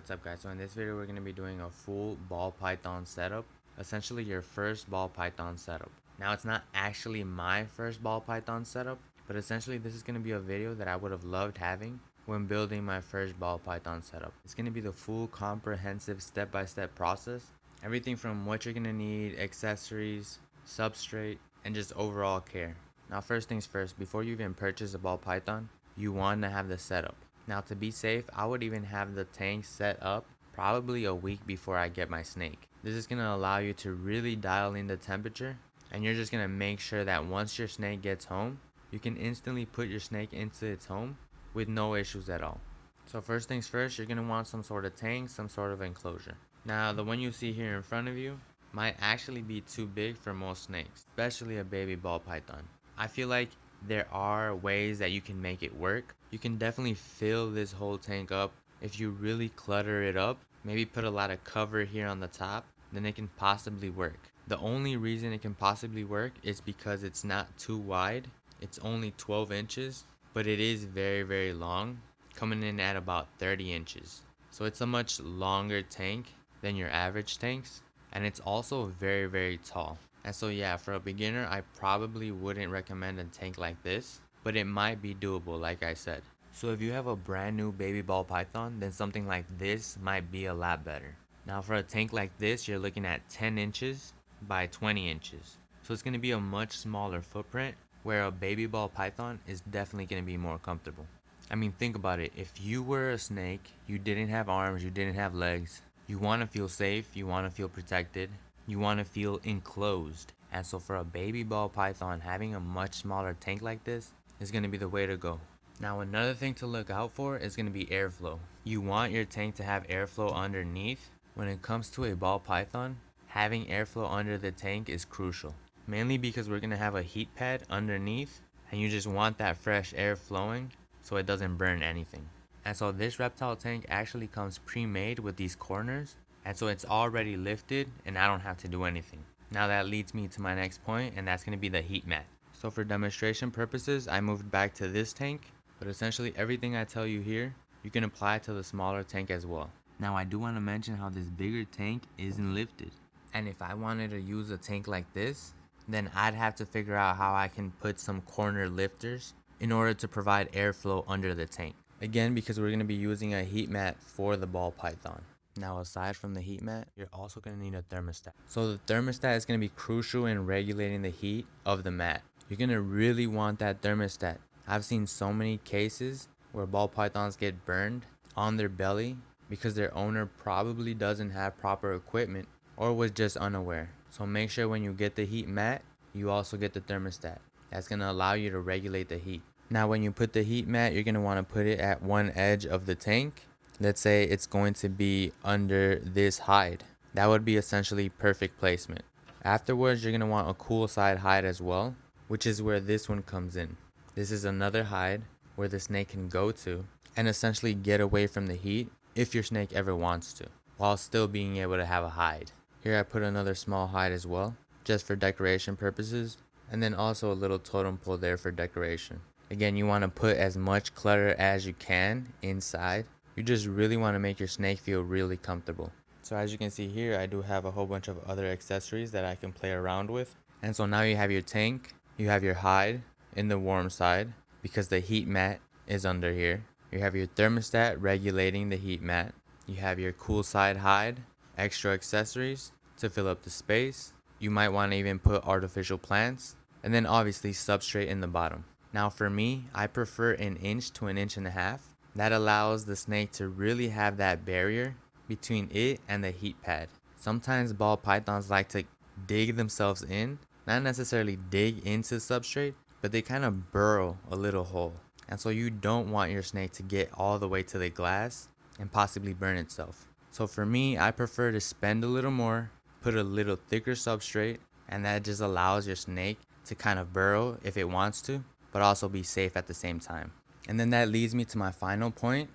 What's up guys, so in this video we're going to be doing a full ball python setup, essentially your first ball python setup. Now it's not actually my first ball python setup, but essentially this is going to be a video that I would have loved having when building my first ball python setup. It's going to be the full comprehensive step-by-step process, everything from what you're going to need, accessories, substrate, and just overall care. Now first things first, before you even purchase a ball python, you want to have the setup. Now to be safe, I would even have the tank set up probably a week before I get my snake. This is going to allow you to really dial in the temperature, and you're just going to make sure that once your snake gets home, you can instantly put your snake into its home with no issues at all. So first things first, you're going to want some sort of tank, some sort of enclosure. Now the one you see here in front of you might actually be too big for most snakes, especially a baby ball python. I feel like there are ways that you can make it work. You can definitely fill this whole tank up if you really clutter it up, maybe put a lot of cover here on the top, then it can possibly work. The only reason it can possibly work is because it's not too wide. It's only 12 inches, but it is very long, coming in at about 30 inches. So it's a much longer tank than your average tanks, and it's also very tall. And so yeah, for a beginner, I probably wouldn't recommend a tank like this, but it might be doable like I said. So if you have a brand new baby ball python, then something like this might be a lot better. Now for a tank like this, you're looking at 10 inches by 20 inches. So it's going to be a much smaller footprint, where a baby ball python is definitely going to be more comfortable. I mean, think about it. If you were a snake, you didn't have arms, you didn't have legs, you want to feel safe, you want to feel protected, you want to feel enclosed. And so for a baby ball python, having a much smaller tank like this is going to be the way to go. Now another thing to look out for is going to be airflow. You want your tank to have airflow underneath. When it comes to a ball python, having airflow under the tank is crucial. Mainly because we're going to have a heat pad underneath, and you just want that fresh air flowing so it doesn't burn anything. And so this reptile tank actually comes pre-made with these corners, and so it's already lifted and I don't have to do anything. Now that leads me to my next point, and that's going to be the heat mat. So for demonstration purposes, I moved back to this tank, but essentially everything I tell you here, you can apply to the smaller tank as well. Now I do want to mention how this bigger tank isn't lifted. And if I wanted to use a tank like this, then I'd have to figure out how I can put some corner lifters in order to provide airflow under the tank. Again, because we're going to be using a heat mat for the ball python. Now aside from the heat mat, you're also going to need a thermostat. So the thermostat is going to be crucial in regulating the heat of the mat. You're going to really want that thermostat. I've seen so many cases where ball pythons get burned on their belly because their owner probably doesn't have proper equipment or was just unaware. So make sure when you get the heat mat, you also get the thermostat. That's going to allow you to regulate the heat. Now when you put the heat mat, you're going to want to put it at one edge of the tank. Let's say it's going to be under this hide. That would be essentially perfect placement. Afterwards, you're going to want a cool side hide as well, which is where this one comes in. This is another hide where the snake can go to and essentially get away from the heat if your snake ever wants to, while still being able to have a hide. Here I put another small hide as well, just for decoration purposes, and then also a little totem pole there for decoration. Again, you want to put as much clutter as you can inside. You just really want to make your snake feel really comfortable. So as you can see here, I do have a whole bunch of other accessories that I can play around with. And so now you have your tank, you have your hide in the warm side because the heat mat is under here. You have your thermostat regulating the heat mat. You have your cool side hide, extra accessories to fill up the space. You might want to even put artificial plants, and then obviously substrate in the bottom. Now for me, I prefer 1 inch to 1.5 inches. That allows the snake to really have that barrier between it and the heat pad. Sometimes ball pythons like to dig themselves in, not necessarily dig into substrate, but they kind of burrow a little hole. And so you don't want your snake to get all the way to the glass and possibly burn itself. So for me, I prefer to spend a little more, put a little thicker substrate, and that just allows your snake to kind of burrow if it wants to, but also be safe at the same time. And then that leads me to my final point,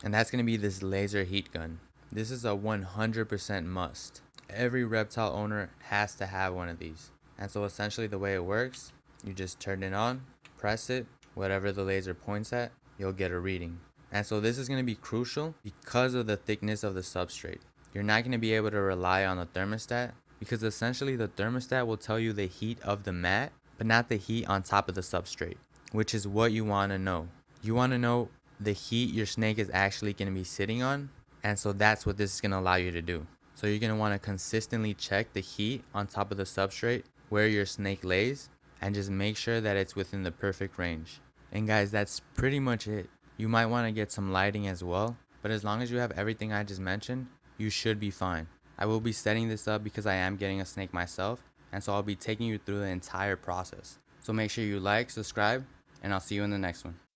and that's going to be this laser heat gun. This is a 100% must. Every reptile owner has to have one of these. And so essentially the way it works, you just turn it on, press it, whatever the laser points at, you'll get a reading. And so this is going to be crucial because of the thickness of the substrate. You're not going to be able to rely on the thermostat because essentially the thermostat will tell you the heat of the mat, but not the heat on top of the substrate, which is what you want to know. You want to know the heat your snake is actually going to be sitting on, and so that's what this is going to allow you to do. So you're going to want to consistently check the heat on top of the substrate where your snake lays and just make sure that it's within the perfect range. And guys, that's pretty much it. You might want to get some lighting as well, but as long as you have everything I just mentioned, you should be fine. I will be setting this up because I am getting a snake myself, and so I'll be taking you through the entire process. So make sure you like, subscribe, and I'll see you in the next one.